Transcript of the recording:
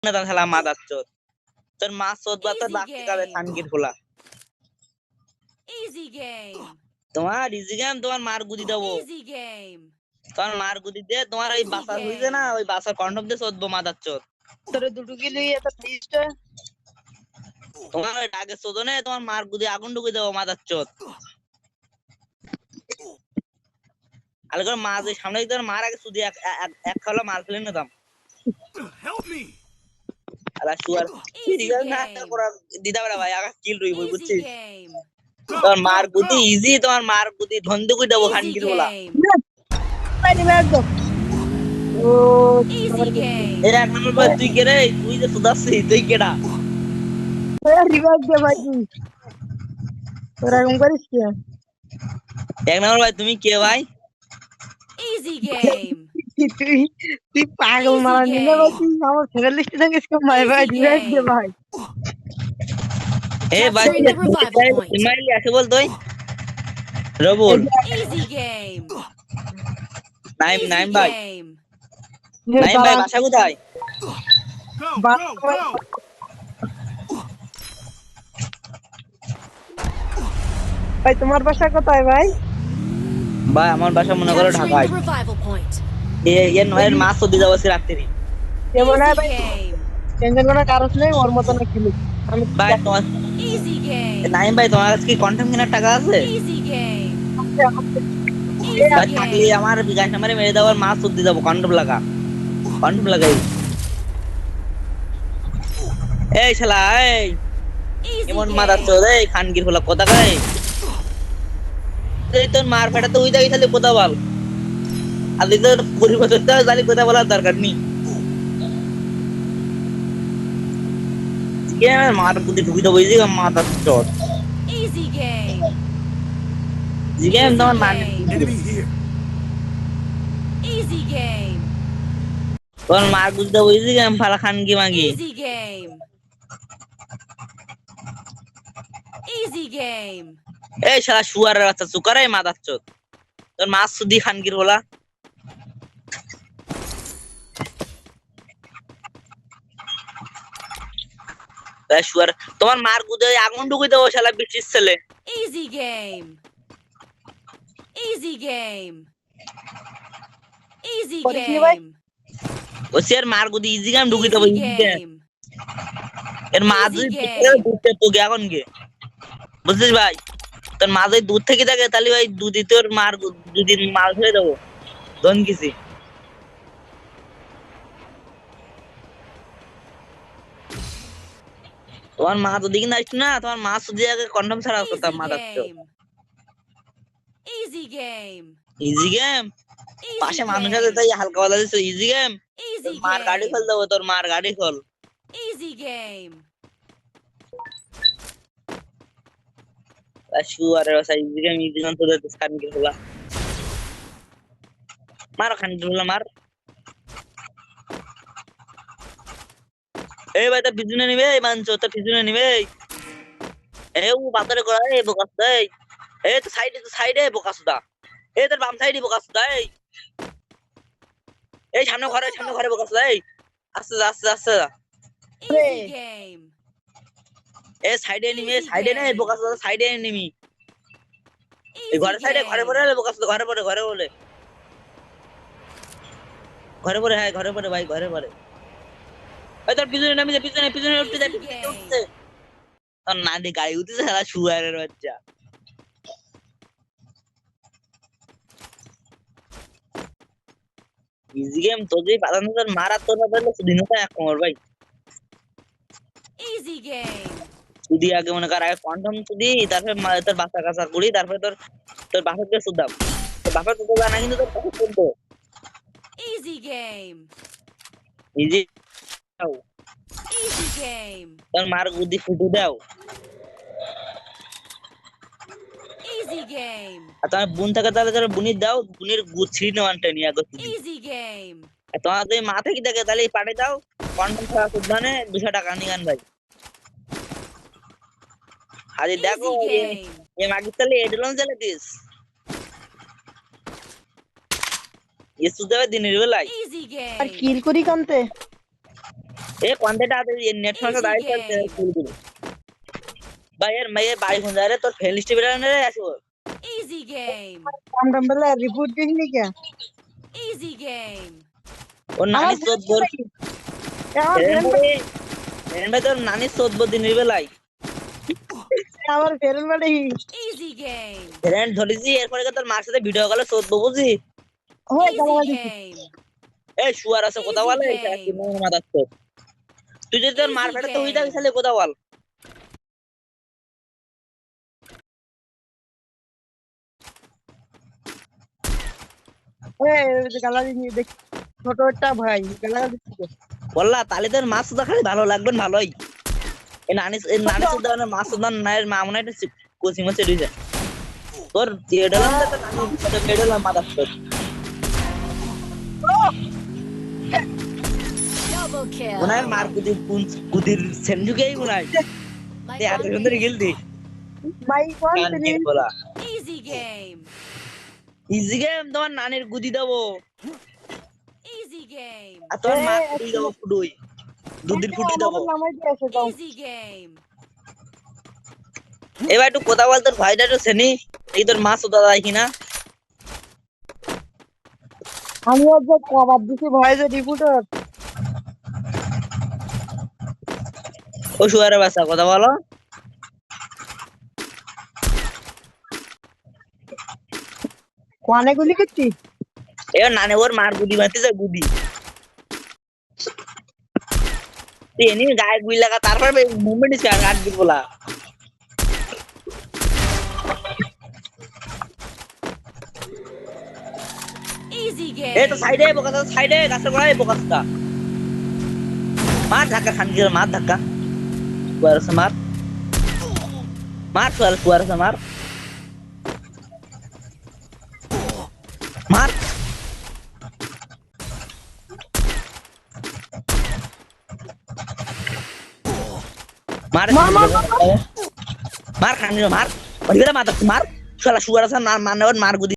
না তার খেলা মাদাচ্ছ তোর মা চোদ বা তোর বাকি কাবে খানগির খোলা Easy game. তোমার ইজি গেম তোমার মার গুদি দেবো Easy game. তোমার মার গুদি দিয়ে তোমার ওই বাসার হইছে না ওই বাসার কন্ডম দিয়ে চোদবো মাদাচ্ছ তোর দুটো গিলি এত লিস্টে তোমার ওই ডাকে চোদনে তোমার মার গুদি আগুন ঢুকে দেবো মাদাচ্ছ আলে করে মা যে সামনে তোর মার আগে শুধু এক খাওয়া মার ফেলে নিতাম আলা শুয়ার দিদা বেড়া ভাই আগা কিল রইব Easy বুঝছিস game. তোমার মার গুদি ইজি তোমার মার গুদি ধন্দু কই দেবো Easy খানগির বলা game. পাইনি একদম ও Easy game. এর এক নম্বর বল তুই কে রে তুই যে সুদাসি তুই কেডা রিভাইভ দে ভাই তোরা এরকম করিস কি এক নম্বর ভাই তুমি কে ভাই Easy game. তুই তুই পাগল Easy মারা নিলে ভাই game. তুই আমার ফেভারিট লিস্টে থাকিস কেমন ভাই ভাই Easy রিভাইভ দে game. ভাই এ ভাই Capturing the revival point. Ismail আছে বল তুই রবুল Easy game. Naim Easy Naim ভাই game. নাইম ভাই বাসা কোথায় ভাই তোমার বাসা কোথায় ভাই ভাই আমার বাসা মনে করো Capturing ঢাকায় the revival point. এ নয়ের মাছ তো দিয়ে যাবো রাত্রি কেমন হয় Easy ভাই game. টেনশন কোনো কারণ নেই ওর মতো না খেলি আমি ভাই তোমার Easy game. নাইম ভাই তোমার কাছে কি কন্টেন্ট কেনার টাকা আছে Easy game. ভাই Easy থাকলে game. আমার বিকাশ নাম্বারে মেরে দাও আর মাছ তো দিয়ে যাবো কন্ডম লাগাই এই শালা এই Easy এমন মাদার game. চোদ এই খানগির হলো কথা কয় এই তোর মার ফেটা তো ওই জায়গায় খালি কথা বল আর তোর পরিবর্তন জানি কথা বলার দরকার নেই মার বুদ্ধি ঢুকি দেবো এই মাদার চোদ Easy game. জিগেম তোমার নানি Easy game. তোর মার বুদ্ধি দেবো এই জিগেম ফালা খানগি মাগি Easy game. Easy game. এই শালা শুয়ারের বাচ্চা চুকারে মাদার চোদ তোর মাছ সুদি খানগির বলা শুয়ার তোমার মার গুদে আগুন ঢুকিয়ে দেবো শালা বিটিস ছেলে Easy game. Easy game. Easy What is he like? game. ও সে মার গুদি ইজি গেম ঢুকিয়ে দেবো Easy ইজি গেম game. এর মা Easy যদি game. দুধে তো এখন গে বুঝছিস ভাই তোর মা যদি দুধ থেকে থাকে তাহলে ভাই দুধই তোর মার দুদিন মাল ধরে দেবো ধন কিসি তোমার মা যদি কিনা আসতো না তোমার মা শুধু আগে কন্ডম ছাড়া করতাম মা ডাকতো Easy game. Easy game Easy পাশে মানুষ game. আছে তাই হালকা বলা দিচ্ছে ইজি গেম Easy মার গাড়ি খোল game. দেবো তোর মার গাড়ি খোল Easy game. শুয়ারের বাসা ইজি গেম তোদের খানগির খোলা মার খানগির খোলা মার এই ভাই তোর পিছনে নিবে এই মানছ তোর পিছনে নিবে এই ও বাতরে করা এই বোকাস এই তো সাইডে বোকাস দা এই তোর বাম সাইডে বোকাস দা এই সামনে ঘরে বোকাস দা এই আস্তে আস্তে Easy game. এই সাইডে নিবে সাইডে নে বোকাস দা সাইডে নিমি এই Easy ঘরে সাইডে ঘরে পরে বোকাস দা ঘরে পরে হ্যাঁ ঘরে পরে ভাই ঘরে পরে এই তোর পিছনে নামি যা পিছনে উঠতে যা উঠতে তোর নানি গাড়ি উঠতেছে সারা শুয়ারের বাচ্চা ইজি গেম তো যে পালানো তোর মারা তোর বদলে দিন তো এক কোমর ভাই Easy game. সুদি আগে মনে কর আগে কন্ডম সুদি তারপর তোর বাসা কাছা করি তারপর তোর বাসাকে সুদাম তোর বাসা তো জানা কিন্তু তোর কাছে শুনতো Easy game. ইজি দাও Easy game. তোর মার গুদি ফুটু দাও Easy game. আর তোমার বোন থাকে তাহলে তোর বুনির দাও বুনির গুদ ছিঁড়ি নেওয়ানটা নিয়ে আগে সুদি Easy game. আর তোমার যদি মাথা কি থাকে তাহলে পাঠে দাও কন্ডম ছাড়া সুদানে 200 টাকা নিগান ভাই আরে দেখো Easy game. এ মাগির তাহলে এডলন চলে দিস ये सुधा दिनेर बेलाय Easy আর game. কিল করি কানতে এ কন্টেন্ট আছে এই নেট সমস্যা দাঁড়াই করতে শুরু করি ভাই এর মেয়ে বাড়ি কোন যায় রে তোর ফ্রেন্ড লিস্টে বেরা না রে আসো Easy game. কাম টাম বলে রিপোর্ট দিসনি কে Easy game. ওর নানি চোদ বল আমার ফ্রেন্ড ভাই তোর নানি চোদ বল দিনের বেলায় ফেরেন বাড়ি Easy game. ফ্রেন্ড ধরেছি এরপরে তোর মার সাথে ভিডিও কলে চোদ বুঝি হয়ে Easy গালাগালি game. এ শুয়ার আছে কথা বলে কি মাথা তো তুই যদি তোর মার ফেটে তো হই যাবি তাহলে কথা বল গালাগালি নিয়ে দেখ ছোট একটা ভাই গালাগালি দিচ্ছে বললা তাহলে তোর মাছ সুদা খালি ভালো লাগবে ভালোই এই নানি সুদা মানে মাছ সুদা নায়ের মা মনে একটা কোচিং মাছে রইছে তোর জেডালাম তো নানি সাথে জেডালাম মাথা তো Double kill. ওনার মার কুদির সেন্ডুকেই মনে My তে এত সুন্দর গিলদি ভাই কোন কান তিনি কে বলা Easy game. ইজি গেম তোমার নানির গুদি দেবো Easy game. আর তোর মা কুদি দেবো ফুডুই দুদিন ফুটি দেবো নামাই দিয়েছে তো Easy game. এবার একটু কথা বল তোর ভাইটা একটু শ্রেণী এই তোর মা সুদা দেয় কিনা আমি ওর যে কবার দিছি ভয় যে রিপোর্টার ও শুয়ারে বাসা কথা বলো কোনে গুলি করছি এবার নানি ওর মার গুদি মারতে যায় গুদি এনি গায়ে গুলি লাগা তারপর মুভমেন্ট ইসকে কাট দিব বলা Easy এই তো game. সাইডে বোকাটা সাইডে গাছের গোড়ায় বোকাটা মার ধাক্কা খান গিয়ে মার ধাক্কা কুয়ারসে মার মার কুয়ারসে মার মার মার মার খান মার মার শালা শুয়ার আছে মার মার গুদি